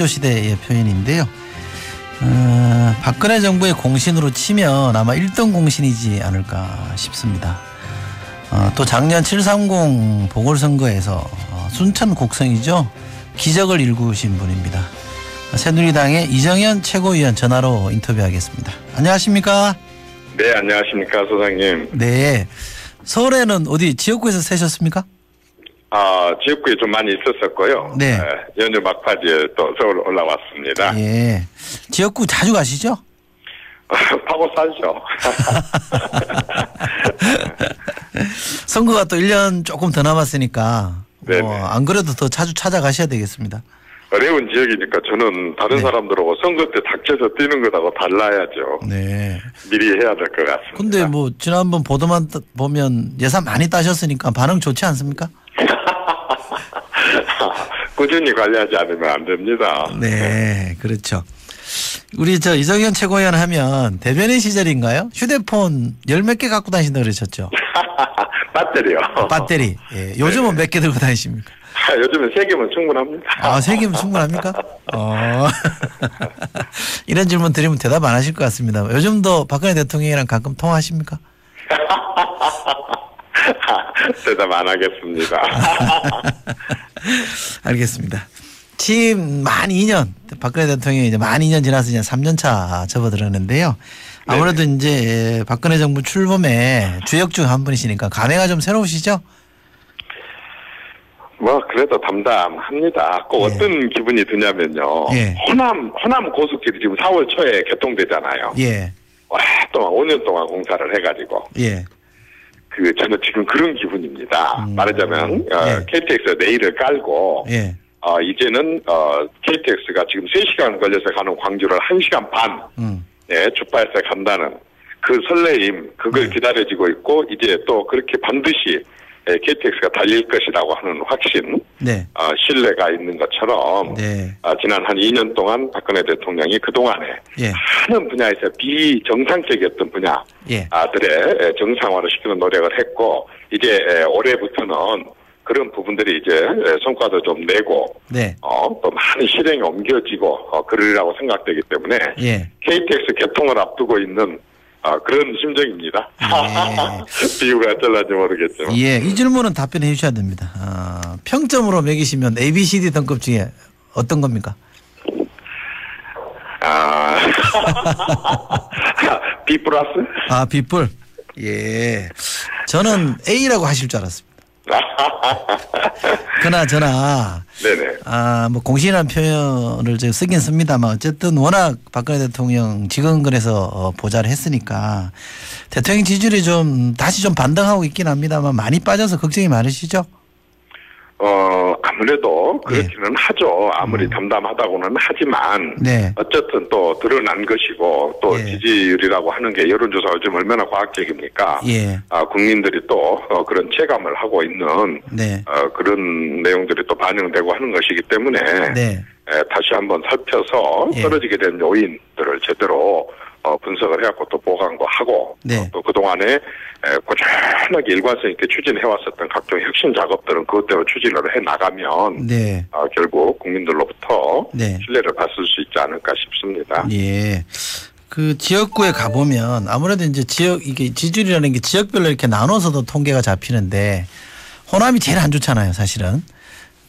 시대의 표현인데요. 박근혜 정부의 공신으로 치면 아마 1등 공신이지 않을까 싶습니다. 또 작년 7.30 보궐선거에서 순천 곡성이죠. 기적을 일구신 분입니다. 새누리당의 이정현 최고위원 전화로 인터뷰하겠습니다. 안녕하십니까? 네, 안녕하십니까, 소장님. 네. 서울에는 어디 지역구에서 사셨습니까? 지역구에 좀 많이 있었었고요. 네. 연휴 막바지에 또 서울 올라왔습니다. 예. 지역구 자주 가시죠? 파고 살죠. 선거가 또 1년 조금 더 남았으니까 안 그래도 더 자주 찾아가셔야 되겠습니다. 어려운 지역이니까 저는 다른 사람들하고 선거 때 닥쳐서 뛰는 것하고 달라야죠. 네. 미리 해야 될 것 같습니다. 근데 뭐 지난번 보도만 보면 예산 많이 따셨으니까 반응 좋지 않습니까? 꾸준히 관리하지 않으면 안 됩니다. 네, 그렇죠. 우리 이정현 최고위원 하면 대변인 시절인가요? 휴대폰 열 몇 개 갖고 다니신다고 그러셨죠? 배터리요. 배터리. 예. 요즘은 몇 개 들고 다니십니까? 요즘은 3개면 충분합니다. 3개면 충분합니까? 이런 질문 드리면 대답 안 하실 것 같습니다. 요즘도 박근혜 대통령이랑 가끔 통화하십니까? 대답 안 하겠습니다. 알겠습니다. 취임 만 2년, 박근혜 대통령이 이제 만 2년 지나서 이제 3년 차 접어들었는데요. 아무래도 네. 이제 박근혜 정부 출범에 주역 중 한 분이시니까 감회가 좀 새로우시죠? 그래도 담담합니다. 꼭 어떤 기분이 드냐면요. 호남 고속길이 지금 4월 초에 개통되잖아요. 오랫동안 5년 동안 공사를 해가지고. 저는 지금 그런 기분입니다. 말하자면 KTX 내일을 깔고 이제는 KTX가 지금 3시간 걸려서 가는 광주를 1시간 반 주파해서 간다는 그 설레임, 그걸 기다려지고 있고 이제 또 그렇게 반드시 KTX가 달릴 것이라고 하는 확신, 신뢰가 있는 것처럼 지난 한 2년 동안 박근혜 대통령이 그동안에 많은 분야에서 비정상적이었던 분야들의 정상화를 시키는 노력을 했고 이제 올해부터는 그런 부분들이 이제 성과도 좀 내고 또 많은 실행에 옮겨지고 그러리라고 생각되기 때문에 KTX 개통을 앞두고 있는 그런 심정입니다. 비유가 어떨지 모르겠지만. 이 질문은 답변해 주셔야 됩니다. 평점으로 매기시면 ABCD 등급 중에 어떤 겁니까? B 플러스? B 뿔. 저는 A라고 하실 줄 알았습니다. 그나저나 공신이라는 표현을 제가 쓰긴 씁니다만 어쨌든 워낙 박근혜 대통령 지금근에서 보좌를 했으니까 대통령 지지율이 좀 다시 좀 반등하고 있긴 합니다만 많이 빠져서 걱정이 많으시죠? 아무래도 그렇기는 하죠. 아무리 담담하다고는 하지만 어쨌든 또 드러난 것이고 또 지지율이라고 하는 게 여론조사가 지금 얼마나 과학적입니까? 국민들이 또 그런 체감을 하고 있는 그런 내용들이 또 반영되고 하는 것이기 때문에 다시 한번 살펴서 떨어지게 된 요인들을 제대로 분석을 해갖고 또 보강도 하고 또 그동안에 꾸준하게 일관성 있게 추진해왔었던 각종 혁신 작업들은 그것대로 추진을 해나가면 결국 국민들로부터 신뢰를 받을 수 있지 않을까 싶습니다. 그 지역구에 가보면 아무래도 이제 이게 지지율이라는 게 지역별로 이렇게 나눠서도 통계가 잡히는데 호남이 제일 안 좋잖아요, 사실은.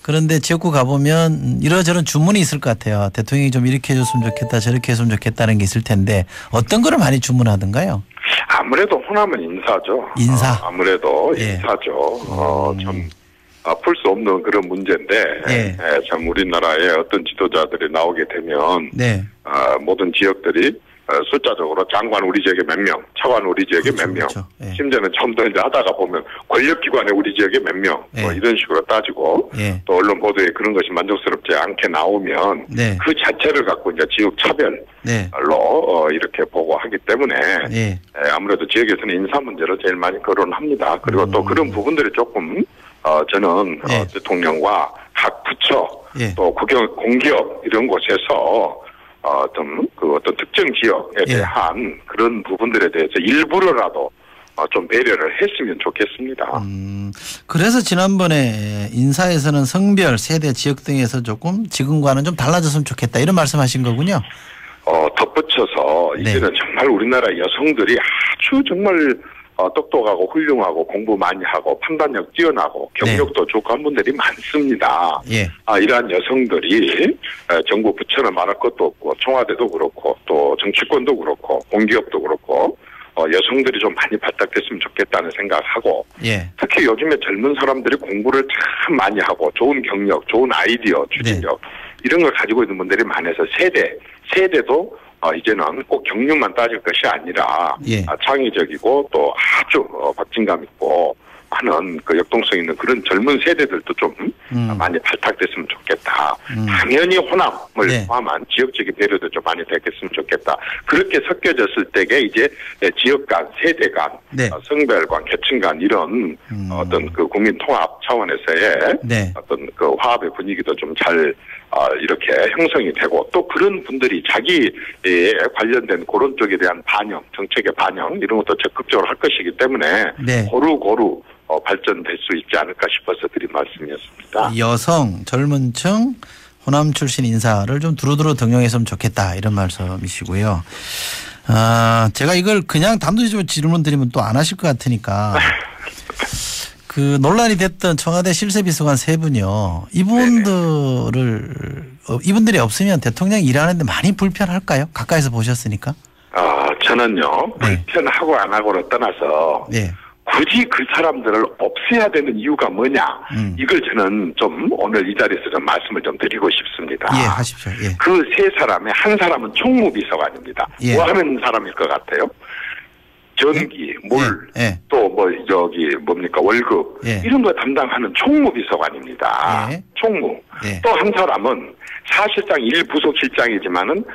그런데 지역구 가보면 이러저런 주문이 있을 것 같아요. 대통령이 좀 이렇게 해줬으면 좋겠다 저렇게 했으면 좋겠다는 게 있을 텐데 어떤 거를 많이 주문하던가요? 아무래도 호남은 인사죠. 아무래도 인사죠. 참 풀 수 없는 그런 문제인데 참 우리나라에 어떤 지도자들이 나오게 되면 모든 지역들이 숫자적으로 장관 우리 지역에 몇 명, 차관 우리 지역에 몇 명, 심지어는 좀 더 이제 하다가 보면 권력기관에 우리 지역에 몇 명, 이런 식으로 따지고 또 언론 보도에 그런 것이 만족스럽지 않게 나오면 그 자체를 갖고 이제 지역 차별로 이렇게 보고 하기 때문에 아무래도 지역에서는 인사 문제를 제일 많이 거론합니다. 그리고 또 그런 부분들이 조금 저는 대통령과 각 부처 또 공기업 이런 곳에서 어떤 특정 지역에 대한 그런 부분들에 대해서 일부러라도 좀 배려를 했으면 좋겠습니다. 그래서 지난번에 인사에서는 성별, 세대, 지역 등에서 조금 지금과는 좀 달라졌으면 좋겠다 이런 말씀하신 거군요. 덧붙여서 이제는 정말 우리나라 여성들이 아주 정말 똑똑하고 훌륭하고 공부 많이 하고 판단력 뛰어나고 경력도 좋고 한 분들이 많습니다. 이러한 여성들이 정부 부처는 말할 것도 없고 청와대도 그렇고 또 정치권도 그렇고 공기업도 그렇고 여성들이 좀 많이 발탁됐으면 좋겠다는 생각하고 특히 요즘에 젊은 사람들이 공부를 참 많이 하고 좋은 경력, 좋은 아이디어, 추진력 이런 걸 가지고 있는 분들이 많아서 세대도 이제는 꼭 경륜만 따질 것이 아니라 창의적이고 또 아주 박진감 있고 하는 그 역동성 있는 그런 젊은 세대들도 좀 많이 발탁됐으면 좋겠다. 당연히 호남을 포함한 지역적인 배려도 좀 많이 됐겠으면 좋겠다. 그렇게 섞여졌을 때에 이제 지역 간, 세대 간, 성별 간, 계층 간 이런 어떤 그 국민 통합 차원에서의 어떤 그 화합의 분위기도 좀 잘 이렇게 형성이 되고 또 그런 분들이 자기에 관련된 그런 쪽에 대한 반영, 정책의 반영 이런 것도 적극적으로 할 것이기 때문에 고루고루 발전될 수 있지 않을까 싶어서 드린 말씀이었습니다. 여성, 젊은 층, 호남 출신 인사를 좀 두루두루 등용했으면 좋겠다 이런 말씀이시고요. 제가 이걸 그냥 단도직입적으로 질문 드리면 또 안 하실 것 같으니까 그 논란이 됐던 청와대 실세비서관 세 분이요. 이분들이 없으면 대통령이 일하는데 많이 불편할까요? 가까이서 보셨으니까. 저는요. 불편하고 안 하고를 떠나서 굳이 그 사람들을 없애야 되는 이유가 뭐냐. 이걸 저는 좀 오늘 이 자리에서 좀 말씀을 좀 드리고 싶습니다. 하십시오. 그 세 사람의 한 사람은 총무비서관입니다. 뭐 하는 사람일 것 같아요? 전기, 물, 또 뭡니까, 월급, 이런 거 담당하는 총무비서관입니다. 총무. 또 한 사람은 사실상 일부속실장이지만은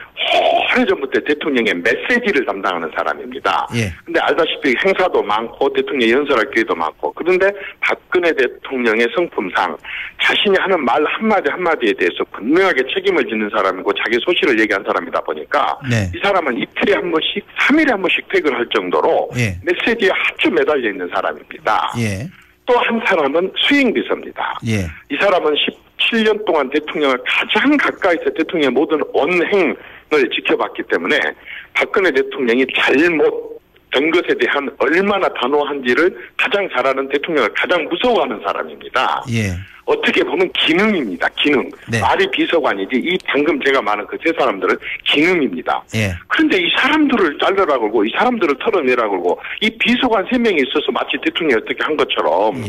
오래전부터 대통령의 메시지를 담당하는 사람입니다. 근데 알다시피 행사도 많고 대통령 연설할 기회도 많고 그런데 박근혜 대통령의 성품상 자신이 하는 말 한마디 한마디에 대해서 분명하게 책임을 짓는 사람이고 자기 소신을 얘기한 사람이다 보니까 이 사람은 이틀에 한 번씩 3일에 한 번씩 퇴근할 정도로 메시지에 아주 매달려 있는 사람입니다. 또 한 사람은 수행비서입니다. 이 사람은 17년 동안 대통령을 가장 가까이서 대통령의 모든 언행을 지켜봤기 때문에 박근혜 대통령이 잘못 된 것에 대한 얼마나 단호한지를 가장 잘 아는 대통령을 가장 무서워하는 사람입니다. 어떻게 보면 기능입니다. 기능. 말이 비서관이지 이 방금 제가 말한 그 세 사람들은 기능입니다. 그런데 이 사람들을 잘라라 그러고 이 사람들을 털어내라 그러고 이 비서관 3명이 있어서 마치 대통령이 어떻게 한 것처럼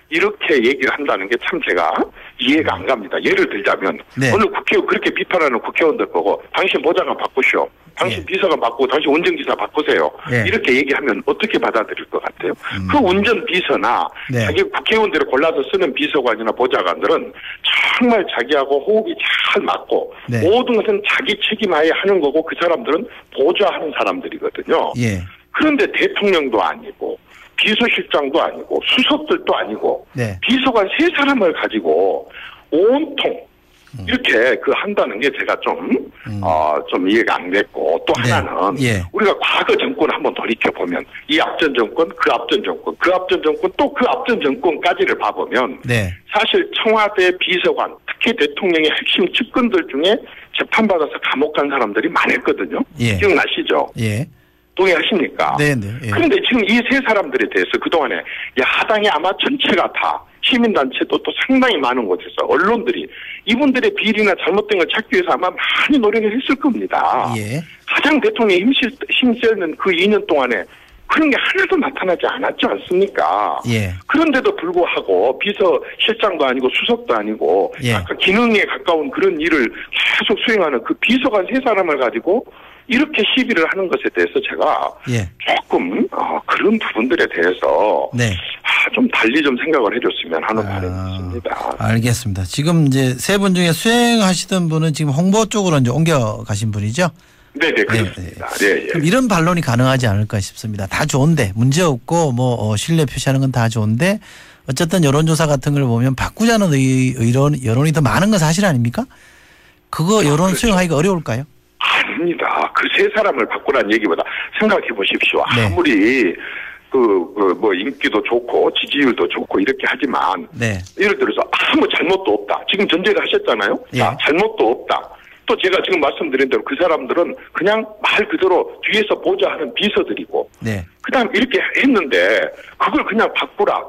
이렇게 얘기를 한다는 게 참 제가 이해가 안 갑니다. 예를 들자면 어느 국회의원 그렇게 비판하는 국회의원들 보고 당신 보좌관 바꾸시오. 당신 비서관 바꾸고 당신 운전기사 바꾸세요. 이렇게 얘기하면 어떻게 받아들일 것 같아요? 그 운전비서나 자기 국회의원들을 골라서 쓰는 비서관이나 보좌관들은 정말 자기하고 호흡이 잘 맞고 모든 것은 자기 책임하에 하는 거고 그 사람들은 보좌하는 사람들이거든요. 그런데 대통령도 아니고 비서실장도 아니고 수석들도 아니고 비서관 3사람을 가지고 온통 이렇게 한다는 게 제가 좀 이해가 안 됐고 또 하나는 우리가 과거 정권을 한번 돌이켜보면 이 앞전 정권, 그 앞전 정권, 그 앞전 정권 또 그 앞전 정권까지를 봐보면 사실 청와대 비서관 특히 대통령의 핵심 측근들 중에 재판받아서 감옥 간 사람들이 많았거든요. 기억나시죠? 동의하십니까? 그런데 지금 이 세 사람들에 대해서 그동안에 야당이 아마 전체가 다 시민단체도 또 상당히 많은 곳에서 언론들이 이분들의 비리나 잘못된 걸 찾기 위해서 아마 많이 노력을 했을 겁니다. 가장 대통령이 힘쓰는 그 2년 동안에 그런 게 하나도 나타나지 않았지 않습니까? 그런데도 불구하고 비서실장도 아니고 수석도 아니고 아까 기능에 가까운 그런 일을 계속 수행하는 그 비서관 3사람을 가지고 이렇게 시비를 하는 것에 대해서 제가 조금 그런 부분들에 대해서 좀 달리 좀 생각을 해줬으면 하는 바람이 있습니다. 알겠습니다. 지금 이제 세 분 중에 수행하시던 분은 지금 홍보 쪽으로 이제 옮겨가신 분이죠? 네네, 그렇습니다. 그럼 이런 반론이 가능하지 않을까 싶습니다. 다 좋은데 문제 없고 신뢰 표시하는 건 다 좋은데 어쨌든 여론조사 같은 걸 보면 바꾸자는 여론이 더 많은 건 사실 아닙니까? 그거 여론 수용하기가 어려울까요? 아닙니다. 그 3사람을 바꾸라는 얘기보다 생각해 보십시오. 아무리 뭐 인기도 좋고 지지율도 좋고 이렇게 하지만 네. 예를 들어서 아무 잘못도 없다. 지금 전제를 하셨잖아요. 예. 자, 잘못도 없다. 또 제가 지금 말씀드린 대로 그 사람들은 그냥 말 그대로 뒤에서 보좌 하는 비서들이고 네. 그다음 이렇게 했는데 그걸 그냥 바꾸라.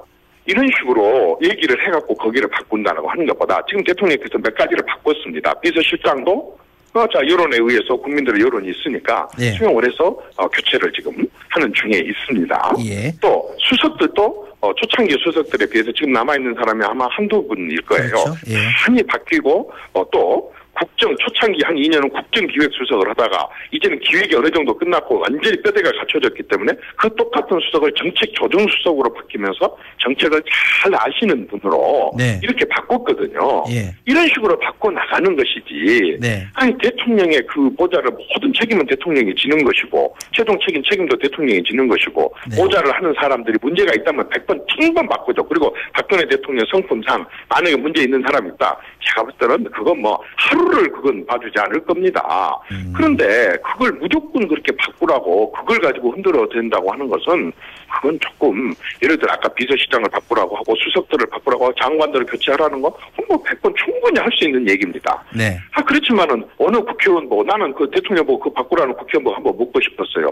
이런 식으로 얘기를 해갖고 거기를 바꾼다고 하는 것보다 지금 대통령께서 몇 가지를 바꿨습니다. 비서실장도 자 여론에 의해서 국민들의 여론이 있으니까 예. 수용을 해서 교체를 지금 하는 중에 있습니다. 예. 또 수석들도 초창기 수석들에 비해서 지금 남아있는 사람이 아마 한두 분일 거예요. 그렇죠. 예. 많이 바뀌고 또 국정 초창기 한 2년은 국정기획수석을 하다가 이제는 기획이 어느 정도 끝났고 완전히 뼈대가 갖춰졌기 때문에 그 똑같은 수석을 정책조정수석으로 바뀌면서 정책을 잘 아시는 분으로 네. 이렇게 바꿨거든요. 예. 이런 식으로 바꿔나가는 것이지. 네. 아니 대통령의 그 보좌를 모든 책임은 대통령이 지는 것이고 최종 책임도 대통령이 지는 것이고 네. 보좌를 하는 사람들이 문제가 있다면 100번 1000번 바꾸죠. 그리고 박근혜 대통령 성품상 만약에 문제 있는 사람이 있다. 제가 볼 때는 그건 뭐 하루를 그건 봐주지 않을 겁니다. 그런데 그걸 무조건 그렇게 바꾸라고 그걸 가지고 흔들어 된다고 하는 것은 그건 조금 예를 들어 아까 비서실장을 바꾸라고 하고 수석들을 바꾸라고 하고 장관들을 교체하라는 거 뭐 100번 충분히 할 수 있는 얘기입니다. 네. 그렇지만은 어느 국회의원 보고 나는 그 대통령 보고 그 바꾸라는 국회의원 보고 한번 묻고 싶었어요.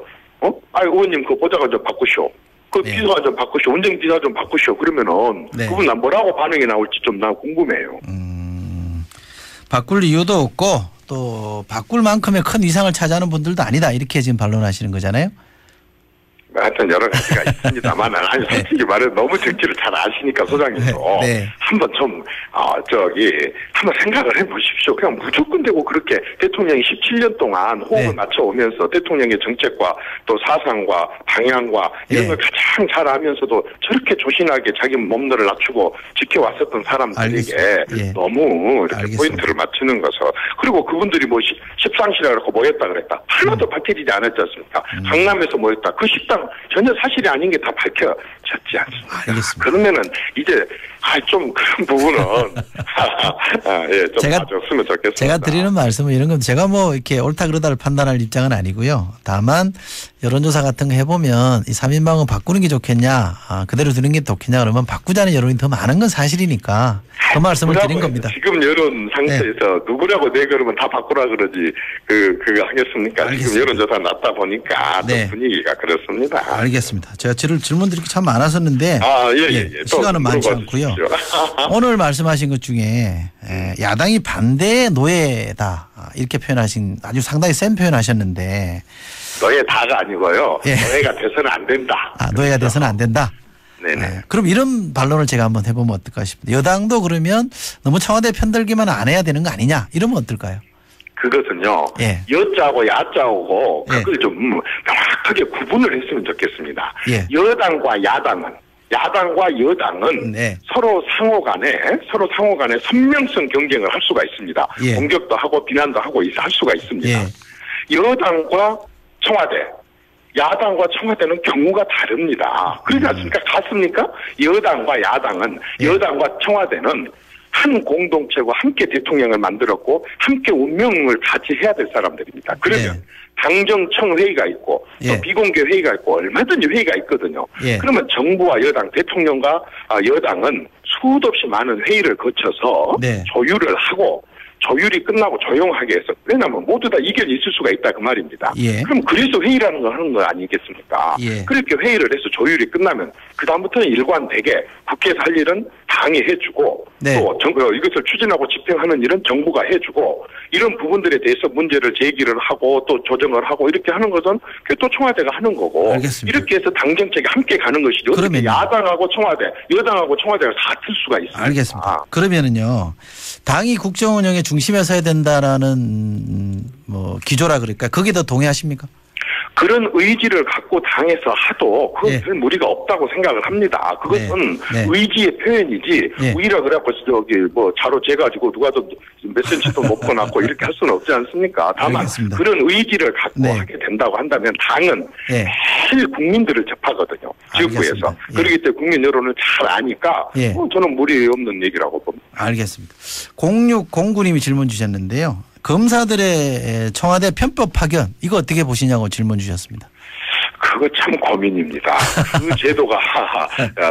의원님 그 보좌관 좀 바꾸시오. 그 네. 비서관 좀 바꾸시오. 운전기사 좀 바꾸시오. 그러면은 네. 그분 뭐라고 반응이 나올지 좀 나 궁금해요. 바꿀 이유도 없고 또 바꿀 만큼의 큰 위상을 차지하는 분들도 아니다. 이렇게 지금 반론하시는 거잖아요. 하여튼 여러 가지가 있습니다만 아니 솔직히 말해 너무 정치를 잘 아시니까 소장님도 네. 한번 좀 한번 생각을 해보십시오. 그냥 무조건 되고 그렇게 대통령이 17년 동안 호흡을 네. 맞춰오면서 대통령의 정책과 또 사상과 방향과 이런 네. 걸 가장 잘 알면서도 저렇게 조신하게 자기 몸들을 낮추고 지켜왔었던 사람들에게 예. 너무 이렇게 알겠습니다. 포인트를 맞추는 것을 그리고 그분들이 뭐 십상시라고 모였다 그랬다 하나도 밝혀지지 않았지 않습니까? 강남에서 모였다. 그 식당 전혀 사실이 아닌 게 다 밝혀졌지 않습니까? 알겠습니다. 그러면은 이제 좀 그런 부분은 좀 봐줬으면 좋겠습니다. 제가 드리는 말씀은 이런 건 제가 뭐 이렇게 옳다 그러다를 판단할 입장은 아니고요. 다만 여론조사 같은 거 해보면 이 3인방은 바꾸는 게 좋겠냐 그대로 두는 게 좋겠냐 그러면 바꾸자는 여론이 더 많은 건 사실이니까 그 말씀을 드린 겁니다. 지금 여론 상태에서 누구라고 내 그러면 다 바꾸라 그러지 그거 하겠습니까? 알겠습니다. 지금 여론조사 났다 보니까 좀 분위기가 그렇습니다. 알겠습니다. 제가 질문 드릴 게 참 많았었는데 예. 시간은 많지 않고요. 오늘 말씀하신 것 중에 야당이 반대의 노예다 이렇게 표현하신 아주 상당히 센 표현하셨는데 노예다가 아니고요. 노예가 돼서는 안 된다. 노예가 돼서는 안 된다. 네네. 그럼 이런 반론을 제가 한번 해보면 어떨까 싶습니다. 여당도 그러면 너무 청와대 편들기만 안 해야 되는 거 아니냐 이러면 어떨까요? 그것은요. 여자하고 야자하고 그걸 좀 명확하게 구분을 했으면 좋겠습니다. 여당과 여당은 서로 상호 간에 선명성 경쟁을 할 수가 있습니다. 공격도 하고 비난도 하고 할 수가 있습니다. 여당과 청와대 야당과 청와대는 경우가 다릅니다. 그러지 않습니까? 같습니까? 여당과 청와대는 한 공동체고 함께 대통령을 만들었고 함께 운명을 같이 해야 될 사람들입니다. 그러면 당정청 회의가 있고 또 비공개 회의가 있고 얼마든지 회의가 있거든요. 그러면 정부와 여당, 대통령과 여당은 수도 없이 많은 회의를 거쳐서 조율을 하고 조율이 끝나고 조용하게 해서 왜냐하면 모두 다 이견이 있을 수가 있다 그 말입니다. 그럼 그래서 회의라는 걸 하는 거 아니겠습니까? 그렇게 회의를 해서 조율이 끝나면 그 다음부터는 일관되게 국회에서 할 일은 당이 해주고 또 이것을 추진하고 집행하는 일은 정부가 해주고 이런 부분들에 대해서 문제를 제기를 하고 또 조정을 하고 이렇게 하는 것은 또 청와대가 하는 거고 이렇게 해서 당 정책이 함께 가는 것이죠. 어떻게 야당하고 청와대, 여당하고 청와대가 같을 수가 있습니다. 알겠습니다. 그러면은요. 당이 국정 운영의 중심에 서야 된다라는 기조라 그럴까? 거기에 더 동의하십니까? 그런 의지를 갖고 당에서 하도 그건 별 무리가 없다고 생각을 합니다. 그것은 의지의 표현이지 우리라 그래갖고 자로 재가지고 누가 더 몇 센치 더 높고 낮고 이렇게 할 수는 없지 않습니까? 다만 그런 의지를 갖고 하게 된다고 한다면 당은 매일 국민들을 접하거든요. 지역구에서. 그렇기 때문에 국민 여론을 잘 아니까 저는 무리 없는 얘기라고 봅니다. 알겠습니다. 0609님이 질문 주셨는데요. 검사들의 청와대 편법 파견 이거 어떻게 보시냐고 질문 주셨습니다. 그거 참 고민입니다. 그 제도가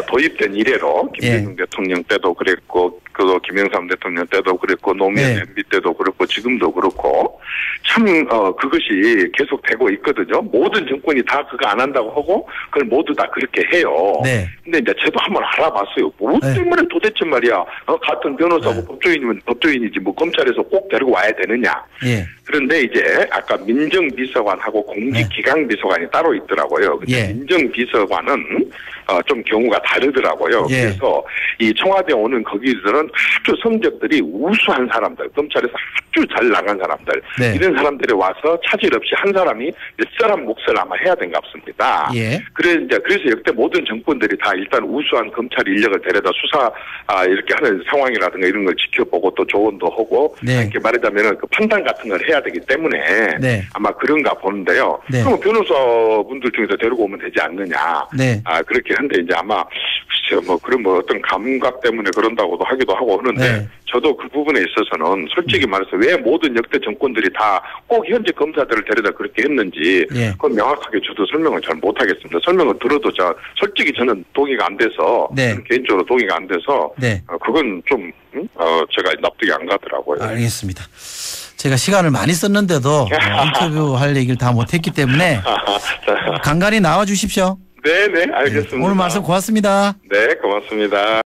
도입된 이래로 김대중 대통령 때도 그랬고 그 김영삼 대통령 때도 그랬고 노무현 MB 때도 그렇고 지금도 그렇고 참 그것이 계속 되고 있거든요. 모든 정권이 다 그거 안 한다고 하고 그걸 모두 다 그렇게 해요. 근데 이제 저도 한번 알아봤어요. 뭐 때문에 도대체 말이야 같은 변호사고 법조인이면 법조인이지 뭐 검찰에서 꼭 데리고 와야 되느냐. 그런데 이제 아까 민정비서관하고 공직기강비서관이 따로 있더라고요. 민정비서관은 좀 경우가 다르더라고요. 그래서 이 청와대 오는 거기들은 아주 성적들이 우수한 사람들, 검찰에서 아주 잘 나간 사람들, 이런 사람들이 와서 차질 없이 한 사람이 몇 사람 몫을 아마 해야 된가 싶습니다. 그래서 역대 모든 정권들이 다 일단 우수한 검찰 인력을 데려다 수사 이렇게 하는 상황이라든가 이런 걸 지켜보고 또 조언도 하고 이렇게 말하자면 그 판단 같은 걸 해야 되기 때문에 아마 그런가 보는데요. 그럼 변호사분들 중에서 데리고 오면 되지 않느냐. 그렇게 한데 이제 아마 글쎄요 뭐 그런 뭐 어떤 감각 때문에 그런다고도 하기도 하고 하는데 저도 그 부분에 있어서는 솔직히 말해서 왜 모든 역대 정권들이 다 꼭 현재 검사들을 데려다 그렇게 했는지 그건 명확하게 저도 설명을 잘 못하겠습니다. 설명을 들어도 솔직히 저는 동의가 안 돼서 개인적으로 동의가 안 돼서 그건 좀 제가 납득이 안 가더라고요. 알겠습니다. 제가 시간을 많이 썼는데도 인터뷰할 얘기를 다 못했기 때문에 간간히 나와 주십시오. 네네 알겠습니다. 오늘 말씀 고맙습니다. 네 고맙습니다.